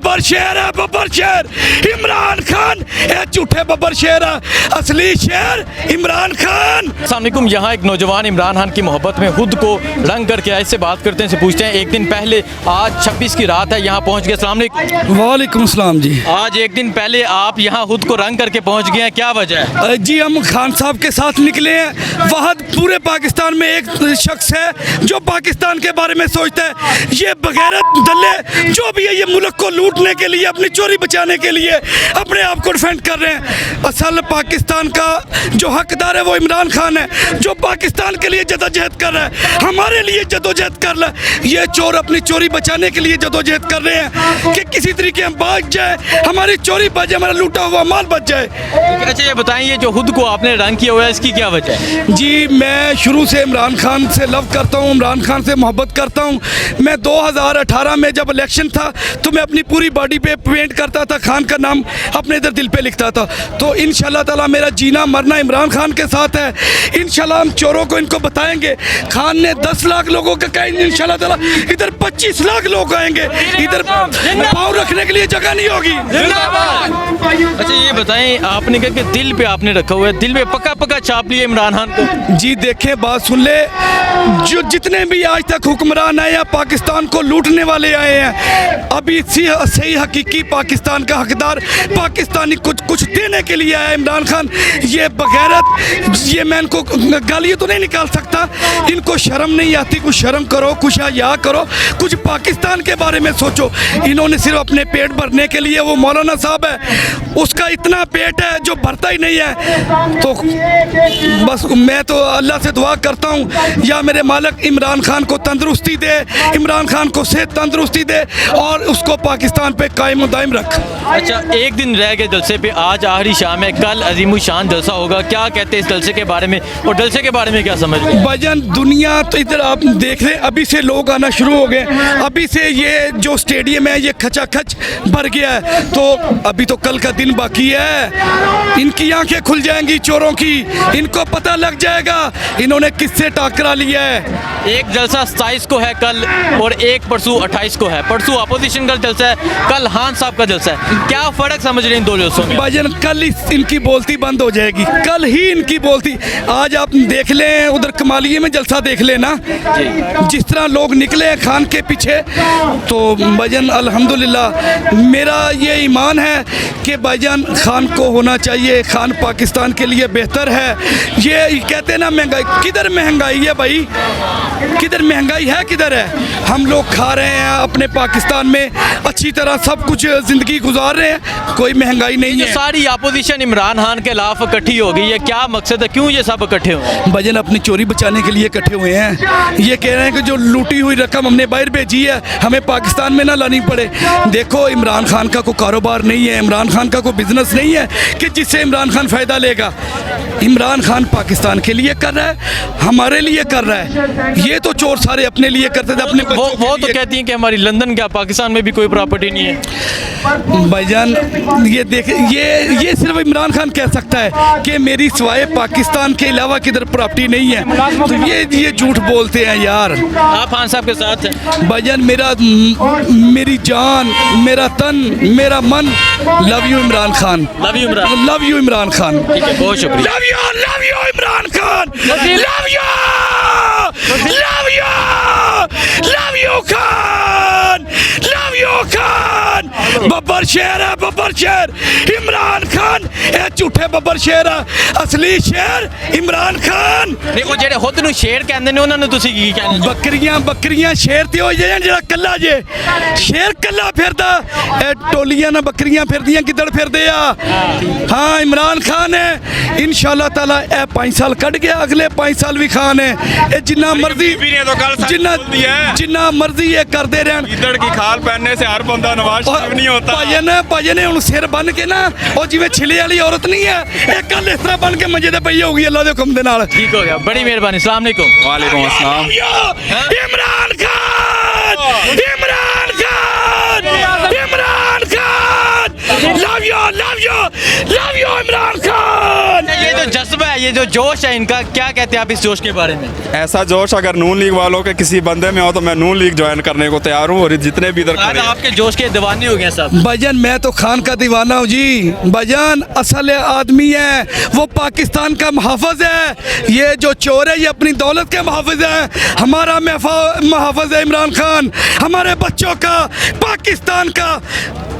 बब्बर शेर है, बब्बर शेर इमरान खान, ये झूठे बब्बर शेर है, असली शेर इमरान खान। अस्सलाम वालेकुम। यहाँ एक नौजवान इमरान खान की मोहब्बत में खुद को रंग करके आए, इससे बात करते हैं, से पूछते हैं एक दिन पहले, आज 26 की रात है, यहाँ पहुँच गए। अस्सलाम वालेकुम। वालेकुम सलाम जी। आज एक दिन पहले आप यहाँ खुद को रंग करके पहुँच गए हैं, क्या वजह है? जी हम खान साहब के साथ निकले हैं। वहाँ पूरे पाकिस्तान में एक शख्स है जो पाकिस्तान के बारे में सोचता है। ये बगैरत दल्ले जो भी है, ये मुल्क को लूटने के लिए, अपनी चोरी बचाने के लिए अपने आप को डिफेंड कर रहे हैं। असल पाकिस्तान का जो हकदार है वो इमरान खान है, जो पाकिस्तान के लिए जदोजहद कर रहा है, हमारे लिए जदोजहद कर रहा है। ये चोर अपनी चोरी बचाने के लिए जदोजहद कर रहे हैं कि किसी तरीके हम बच जाए, हमारी चोरी बच जाए, हमारा लूटा हुआ माल बच जाए। अच्छा ये बताइए, जो खुद को आपने रंग किया हुआ है, इसकी क्या वजह है? जी मैं शुरू से इमरान खान से लव करता हूँ, इमरान खान से मोहब्बत करता हूँ। मैं 2018 में जब इलेक्शन था तो मैं अपनी पूरी बॉडी पे पेंट करता था, खान का नाम अपने इधर दिल पे लिखता था। तो इंशाल्लाह ताला मेरा जीना मरना इमरान खान के साथ है। इंशाल्लाह हम चोरों को इनको बताएंगे। खान ने 10 लाख लोगों का कहा, इंशाल्लाह ताला इधर 25 लाख लोग आएंगे, इधर पाँव रखने के लिए जगह नहीं होगी। अच्छा ये बताएं, आपने कहा कि दिल पे आपने रखा हुआ है, दिल पे पक्का पक्का छाप लिया इमरान खान को? जी देखें, बात सुन ले, जो जितने भी आज तक हुक्मरान आए या पाकिस्तान को लूटने वाले आए हैं, अभी सही हकीकी पाकिस्तान का हकदार पाकिस्तानी कुछ देने के लिए आया इमरान खान। ये बगैरत, ये मैं इनको गालियाँ तो नहीं निकाल सकता, इनको शर्म नहीं आती। कुछ शर्म करो, कुछ या करो, कुछ पाकिस्तान के बारे में सोचो। इन्होंने सिर्फ अपने पेट भरने के लिए, वो मौलाना साहब है उसका इतना पेट है जो भरता ही नहीं है। तो बस मैं तो अल्लाह से दुआ करता हूँ, या मेरे मालिक इमरान खान को तंदुरुस्ती दे, इमरान खान को सेहत तंदुरुस्ती दे और उसको पाकिस्तान पे कायम दायम रख। अच्छा एक दिन रह गए जलसे पे, आज आखिरी शाम है, कल अजीम शान जलसा होगा, क्या कहते हैं इस जलसे के बारे में और जलसे के बारे में क्या समझ रहे हैं? भाईजान दुनिया तो इधर आप देख रहे हैं, अभी से लोग आना शुरू हो गए, अभी से ये जो स्टेडियम है ये खचाखच भर गया है। तो अभी तो कल का दिन बाकी है, इनकी आंखें खुल जाएंगी चोरों की, इनको पता लग जाएगा इन्होंने किससे टाकरा लिया है। एक जलसा 27 को है कल और एक परसों 28 को है। परसों अपोजिशन का जलसा है, कल खान साहब का जलसा है, क्या फ़र्क समझ रहे हैं इन दो जलसों में? भाईजान कल ही इनकी बोलती बंद हो जाएगी, कल ही इनकी बोलती। आज आप देख लें उधर कमालिये में जलसा देख लेना, जिस तरह लोग निकले हैं खान के पीछे। तो भाईजान अल्हम्दुलिल्लाह मेरा ये ईमान है कि भाईजान खान को होना चाहिए, खान पाकिस्तान के लिए बेहतर है। ये कहते हैं ना महंगाई, किधर महंगाई है भाई, किधर महंगाई है, किधर है? हम लोग खा रहे हैं अपने पाकिस्तान में अच्छी तरह सब कुछ ज़िंदगी गुजार रहे हैं, कोई महंगाई नहीं है। सारी अपोजिशन इमरान खान के खिलाफ इकट्ठी हो गई है, क्या मकसद है, क्यों ये सब इकट्ठे हुए? भाईजान अपनी चोरी बचाने के लिए इकट्ठे हुए हैं। ये कह रहे हैं कि जो लूटी हुई रकम हमने बाहर भेजी है हमें पाकिस्तान में ना लानी पड़े। देखो इमरान खान का कोई कारोबार नहीं है, इमरान खान का कोई बिजनेस नहीं है कि जिससे इमरान खान फ़ायदा लेगा। इमरान खान पाकिस्तान के लिए कर रहा है, हमारे लिए कर रहा है। ये तो चोर सारे अपने लिए करते थे, अपने वो तो कहती हैं कि हमारी लंदन क्या पाकिस्तान में भी कोई प्रॉपर्टी नहीं है। भाईजान ये देख, ये सिर्फ इमरान खान कह सकता है कि मेरी सिवाय पाकिस्तान के अलावा किधर प्रॉपर्टी नहीं है। तो ये झूठ बोलते हैं यार। आप खान साहब के साथ हैं? भाईजान मेरी जान, मेरा तन, मेरा मन, love you Imran Khan, love you Imran, love you Imran Khan. ठीक है, बहुत शुक्रिया। Love you Imran Khan, love you, love you Khan, love you Khan. Babbar शेर है, बब्बर शेर इमरान खान, ये झूठे बब्बर शेर है, असली शेर इमरान खान। नहीं वो जेड़े खुद ਨੂੰ शेर कहंदे ने ਉਹਨਾਂ ਨੂੰ ਤੁਸੀਂ ਕੀ ਕਹਿੰਦੇ? ਬੱਕਰੀਆਂ शेर ਤੇ ਹੋ ਜਾਣ, ਜਿਹੜਾ ਕੱਲਾ ਜੇ शेर ਕੱਲਾ ਫਿਰਦਾ, ਇਹ ਟੋਲੀਆਂ ਨਾਲ ਬੱਕਰੀਆਂ ਫਿਰਦੀਆਂ, ਕਿੱਧਰ ਫਿਰਦੇ ਆ? हाँ इमरान खान है, इंशाल्लाह ताला ये 5 साल कट गया, अगले 5 साल भी खान है। ये जिन्ना मर्जी जिन्ना मर्जी ये करते रहन। गिद्दड़ की खाल पहनने से हर बंदा नवाज शरीफ नहीं होता। भाजन ने सिर बन के ना, और जिवें छिले वाली औरत नहीं है, एक गल इस तरह बन के मंजे ते पई होगी अल्लाह दे हुक्म दे नाल। ठीक हो गया, बड़ी मेहरबानी। अस्सलाम वालेकुम। वालेकुम अस्सलाम। Imran Khan, Imran Khan, Imran Khan, love you Imran Khan. ये तो जज्बा है ये जो जोश है इनका, क्या कहते हैं आप इस जोश के बारे में? ऐसा जोश अगर नून लीग वालों के किसी बंदे में हो तो मैं नून लीग ज्वाइन करने को तैयार हूँ। और जितने भी इधर आज खड़े हैं, आपके जोश के दीवाने हो गए साहब। भाईजान मैं तो खान का दीवाना हूँ जी। भाईजान असल आदमी है, वो पाकिस्तान का मुहाफ़िज़ है। ये जो चोर है ये अपनी दौलत के मुहाफ़िज़ है। हमारा मुहाफ़िज़ है इमरान खान, हमारे बच्चों का, पाकिस्तान का।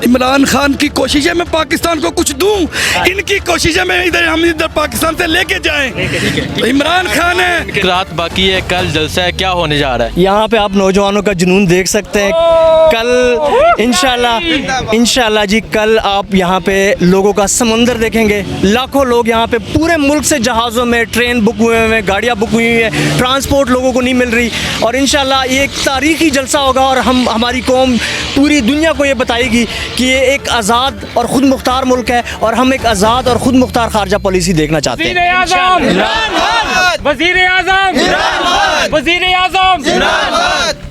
इमरान खान की कोशिश है मैं पाकिस्तान को कुछ दूं, इनकी कोशिश है मैं हम इधर पाकिस्तान से लेके जाएं। तो इमरान खान है। एक रात बाकी है, कल जलसा है, क्या होने जा रहा है? यहाँ पे आप नौजवानों का जुनून देख सकते हैं। कल इंशाल्लाह जी, कल आप यहाँ पे लोगों का समंदर देखेंगे। लाखों लोग यहाँ पे पूरे मुल्क से जहाज़ों में, ट्रेन बुक हुए हैं, गाड़ियाँ बुक हुई हैं, ट्रांसपोर्ट लोगों को नहीं मिल रही। और इंशाल्लाह ये एक तारीखी जलसा होगा और हमारी कौम पूरी दुनिया को ये बताएगी कि ये एक आज़ाद और ख़ुद मुख्तार मुल्क है और हम एक आज़ाद और ख़ुद मुख्तार खारजा पॉलिसी देखना चाहते हैं।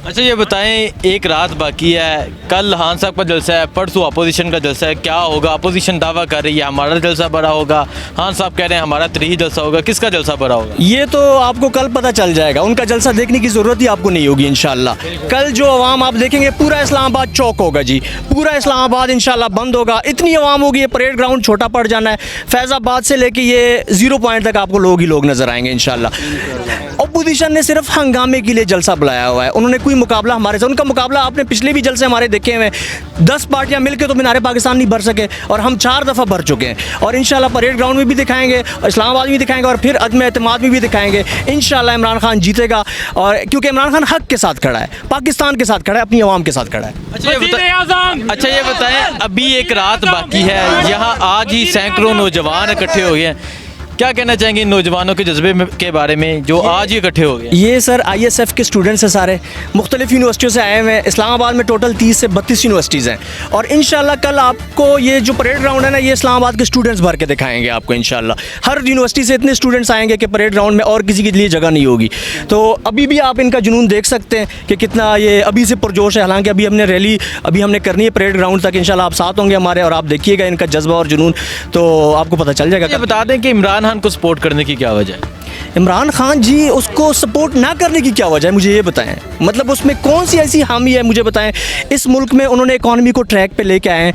अच्छा ये बताएं, एक रात बाकी है, कल खान साहब का जलसा है, परसों अपोजिशन का जलसा है, क्या होगा? अपोजिशन दावा कर रही है हमारा जलसा बड़ा होगा, खान साहब कह रहे हैं हमारा तरीही जलसा होगा। किसका जलसा बड़ा होगा? ये तो आपको कल पता चल जाएगा। उनका जलसा देखने की ज़रूरत ही आपको नहीं होगी इंशाल्लाह। कल जो अवाम आप देखेंगे, पूरा इस्लामाबाद चौक होगा जी, पूरा इस्लामाबाद इंशाल्लाह बंद होगा। इतनी अवाम होगी, ये परेड ग्राउंड छोटा पड़ जाना है। फैज़ाबाद से लेके ये 0 पॉइंट तक आपको लोग ही लोग नज़र आएंगे इंशाल्लाह। अपोजिशन ने सिर्फ हंगामे के लिए जलसा बुलाया हुआ है, उन्होंने कोई मुकाबला हमारे से, उनका मुकाबला आपने पिछले भी जलसे हमारे देखे हुए हैं। 10 पार्टियां मिलकर तो मीनार पाकिस्तान नहीं भर सके और हम 4 दफ़ा भर चुके हैं। और इंशाल्लाह परेड ग्राउंड में भी दिखाएंगे, इस्लामाबाद में भी दिखाएंगे और फिर अदम एतमाद में भी दिखाएंगे। इंशाल्लाह इमरान खान जीतेगा, और क्योंकि इमरान खान हक के साथ खड़ा है, पाकिस्तान के साथ खड़ा है, अपनी आवाम के साथ खड़ा है। अच्छा ये बताएं, अभी एक रात बाकी है, यहाँ आज ही सैकड़ों नौजवान इकट्ठे हो गए हैं, क्या कहना चाहेंगे इन नौजवानों के जज्बे के बारे में जो आज ही इकट्ठे हो गए? ये सर ISF के स्टूडेंट्स हैं, सारे मुख्तलिफ यूनिवर्सिटियों से आए हुए हैं। इस्लामाबाद में टोटल 30 से 32 यूनिवर्सिटीज़ हैं। और इंशाल्लाह कल आपको ये जो परेड ग्राउंड है ना, ये इस्लामाबाद के स्टूडेंट्स भर के दिखाएंगे आपको इंशाल्लाह। हर यूनिवर्सिटी से इतने स्टूडेंट्स आएंगे कि परेड ग्राउंड में और किसी के लिए जगह नहीं होगी। तो अभी भी आप इनका जुनून देख सकते हैं कि कितना ये अभी से पुरजोश है। हालांकि अभी हमने रैली हमने करनी है परेड ग्राउंड तक, इंशाल्लाह आप साथ होंगे हमारे और आप देखिएगा इनका जज्बा और जुनून, तो आपको पता चल जाएगा। बता दें कि इमरान खान को सपोर्ट करने की क्या वजह है? इमरान खान जी, उसको सपोर्ट ना करने की क्या वजह है, मुझे ये बताएं। मतलब उसमें कौन सी ऐसी हामी है, मुझे बताएं। इस मुल्क में उन्होंने इकॉनमी को ट्रैक पे लेके आए हैं।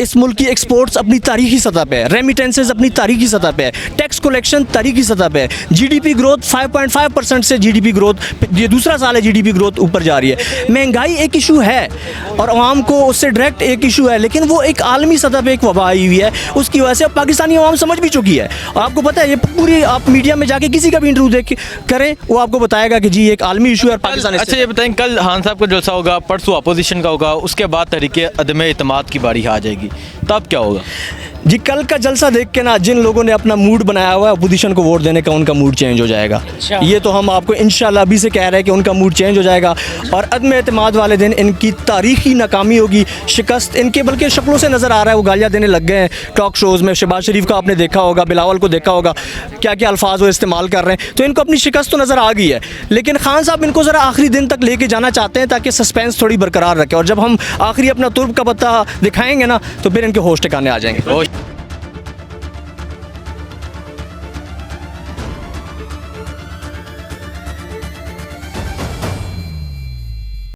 इस मुल्क की एक्सपोर्ट्स अपनी तारीखी सतह पे है, रेमिटेंसेस अपनी तारीखी सतह पे है, टैक्स कलेक्शन तारीखी सतह पे है, GDP ग्रोथ 5.5% से GDP ग्रोथ, ये दूसरा साल है GDP ग्रोथ ऊपर जा रही है। महंगाई एक इशू है और आवाम को उससे डायरेक्ट एक इशू है, लेकिन वो एक आलमी सतह पे एक वबा आई हुई है, उसकी वजह से पाकिस्तानी आवाम समझ भी चुकी है। और आपको पता है, ये पूरी आप मीडिया में जाके किसी का भी इंटरव्यू देख करें, वो आपको बताएगा कि जी एक आलमी इशू है और पाकिस्तान। अच्छा ये बताएं, कल खान साहब का जलसा होगा, परसों अपोजिशन का होगा, उसके बाद तहरीके अदम एतमाद की बारी आ जाएगी, तब क्या होगा? जी कल का जलसा देख के ना, जिन लोगों ने अपना मूड बनाया हुआ है अपोजिशन को वोट देने का, उनका मूड चेंज हो जाएगा। ये तो हम आपको इंशाल्लाह अभी से कह रहे हैं कि उनका मूड चेंज हो जाएगा। और अदम एतमाद वाले दिन इनकी तारीखी नाकामी होगी, शिकस्त इनके बल्कि शक्लों से नज़र आ रहा है, वो गालियाँ देने लग गए हैं टॉक शोज़ में। शहबाज शरीफ का आपने देखा होगा, बिलावल को देखा होगा, क्या क्या अल्फाज वो इस्तेमाल कर रहे हैं। तो इनको अपनी शिकस्त तो नज़र आ गई है, लेकिन खान साहब इनको ज़रा आखिरी दिन तक लेके जाना चाहते हैं ताकि सस्पेंस थोड़ी बरकरार रखे। और जब हम आखिरी अपना तुर्ब का पत्ता दिखाएंगे ना, तो फिर इनके होश ठिकाने आ जाएंगे।